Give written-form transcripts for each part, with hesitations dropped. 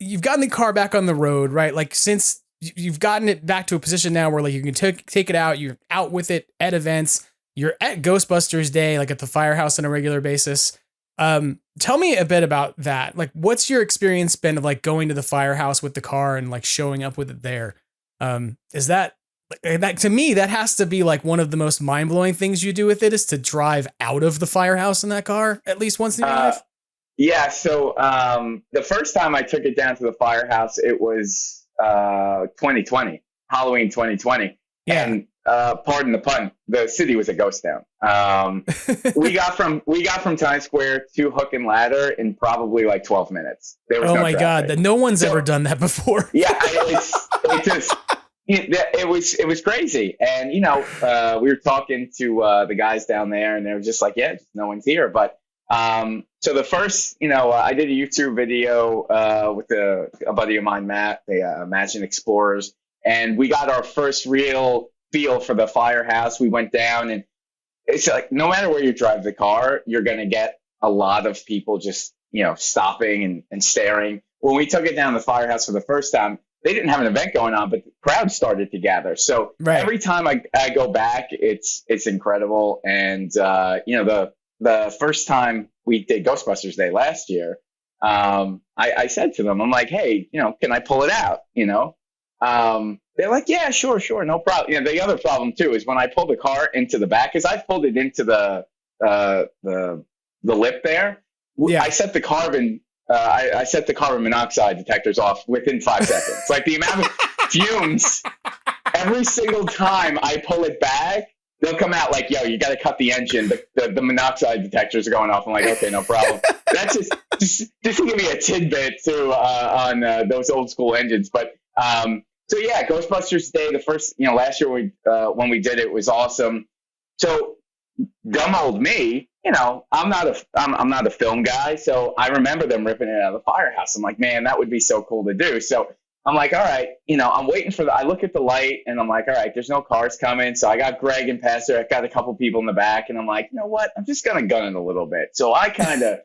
you've gotten the car back on the road, right? Like since you've gotten it back to a position now where like you can take it out, you're out with it at events, you're at Ghostbusters Day, like at the firehouse on a regular basis. Tell me a bit about that. Like, what's your experience been of like going to the firehouse with the car and like showing up with it there? Is that to me, that has to be like one of the most mind blowing things you do with it is to drive out of the firehouse in that car at least once in your life? Yeah. So, the first time I took it down to the firehouse, it was, 2020, Halloween 2020. Yeah. And, pardon the pun, the city was a ghost town. We got from Times Square to Hook and Ladder in probably like 12 minutes. There was oh no my traffic. God, no one's ever done that before. Yeah, it was crazy. And, we were talking to the guys down there and they were just like, yeah, just no one's here. But so the first, I did a YouTube video with a buddy of mine, Matt, the Imagine Explorers, and we got our first real feel for the firehouse. We went down and it's like, no matter where you drive the car, you're going to get a lot of people just, stopping and staring. When we took it down the firehouse for the first time, they didn't have an event going on, but the crowd started to gather. So Every time I go back, it's incredible. And, the first time we did Ghostbusters Day last year, I said to them, I'm like, hey, can I pull it out? They're like, yeah, sure, no problem. The other problem too is when I pull the car into the back, because I've pulled it into the lip there. Yeah. I set the carbon monoxide detectors off within 5 seconds. Like the amount of fumes every single time I pull it back, they'll come out like, yo, you got to cut the engine. The monoxide detectors are going off. I'm like, okay, no problem. That's just to give you a tidbit too on those old school engines. But so yeah, Ghostbusters Day, the first, last year when we did it was awesome. So dumb old me, I'm not a film guy. So I remember them ripping it out of the firehouse. I'm like, man, that would be so cool to do. So I'm like, all right, I'm waiting I look at the light and I'm like, all right, there's no cars coming. So I got Greg and Pastor. I got a couple people in the back and I'm like, you know what? I'm just going to gun it a little bit. So I kind of,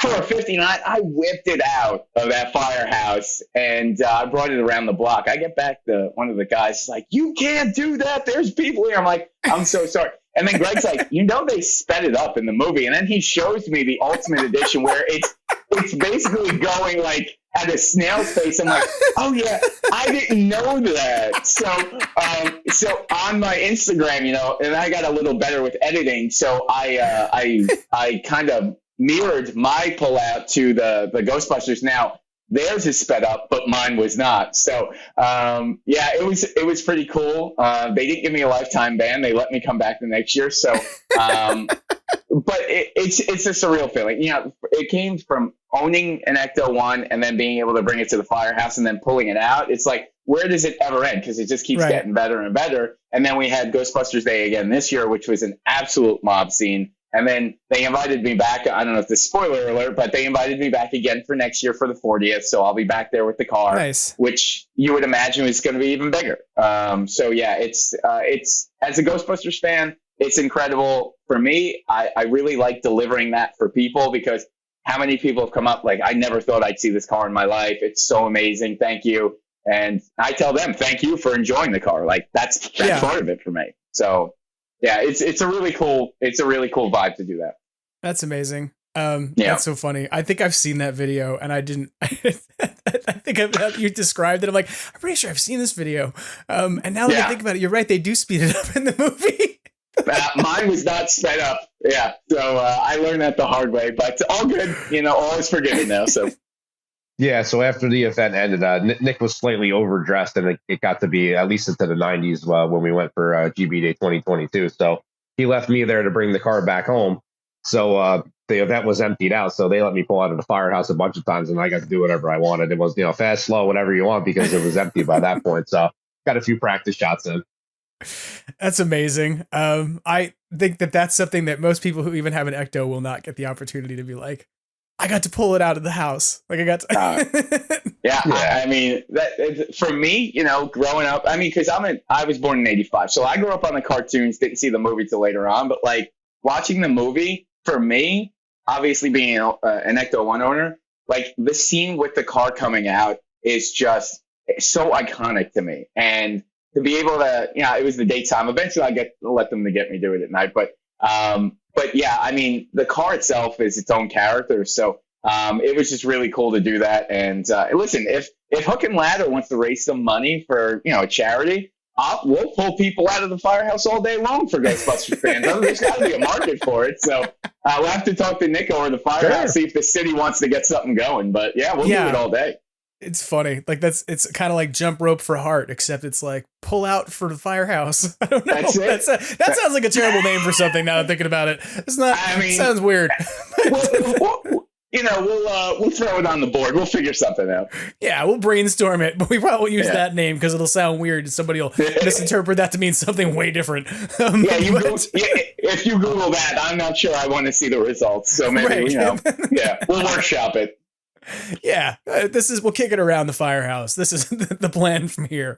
for a 59, I whipped it out of that firehouse and I brought it around the block. I get back to one of the guys is like, you can't do that. There's people here. I'm like, I'm so sorry. And then Greg's like, they sped it up in the movie. And then he shows me the Ultimate Edition where it's basically going like at a snail's pace. I'm like, oh yeah, I didn't know that. So on my Instagram, and I got a little better with editing. So I kind of mirrored my pullout to the Ghostbusters. Now theirs is sped up, but mine was not. So yeah, it was pretty cool. They didn't give me a lifetime ban. They let me come back the next year. So but it's a surreal feeling. It came from owning an Ecto-1 and then being able to bring it to the firehouse and then pulling it out. It's like, where does it ever end? Because it just keeps getting better and better. And then we had Ghostbusters Day again this year, which was an absolute mob scene. And then they invited me back. I don't know if this is spoiler alert, but they invited me back again for next year for the 40th. So I'll be back there with the car, which you would imagine is going to be even bigger. So yeah, it's as a Ghostbusters fan, it's incredible for me. I really like delivering that for people because how many people have come up like, I never thought I'd see this car in my life. It's so amazing. Thank you. And I tell them, thank you for enjoying the car. Like that's part of it for me. So yeah, it's a really cool vibe to do that. That's amazing. That's so funny. I think I've seen that video and I didn't, I think you described it. I'm like, I'm pretty sure I've seen this video. And now that I think about it, you're right. They do speed it up in the movie. Mine was not sped up. Yeah. So I learned that the hard way, but all good, all is forgiven now. So. Yeah, so after the event ended, Nick was slightly overdressed, and it got to be at least into the 90s when we went for GB Day 2022. So he left me there to bring the car back home. So the event was emptied out, so they let me pull out of the firehouse a bunch of times, and I got to do whatever I wanted. It was, fast, slow, whatever you want, because it was empty by that point. So got a few practice shots in. That's amazing. I think that's something that most people who even have an Ecto will not get the opportunity to be like, I got to pull it out of the house. Like I got to. Yeah. I mean, that for me, growing up, I mean, because I was born in 85. So I grew up on the cartoons, didn't see the movie till later on. But like watching the movie, for me, obviously being an Ecto-1 owner, like the scene with the car coming out is just so iconic to me. And to be able to, you know, it was the daytime. Eventually, let them to get me do it at night. But yeah, I mean, the car itself is its own character. So it was just really cool to do that. And listen, if Hook and Ladder wants to raise some money for, you know, a charity, we'll pull people out of the firehouse all day long for Ghostbusters fans. There's got to be a market for it. So we'll have to talk to Nick over the firehouse, see if the city wants to get something going. But yeah, we'll do it all day. It's funny. Like it's kind of like Jump Rope for Heart, except it's like pull out for the firehouse. I don't know. That's it. That sounds like a terrible name for something now I'm thinking about it. It's not, I mean, it sounds weird. You know, we'll throw it on the board. We'll figure something out. Yeah, we'll brainstorm it, but we probably won't use that name because it'll sound weird. Somebody will misinterpret that to mean something way different. If you Google that, I'm not sure I want to see the results. So maybe, you know, we'll workshop it. Yeah, we'll kick it around the firehouse. This is the plan from here.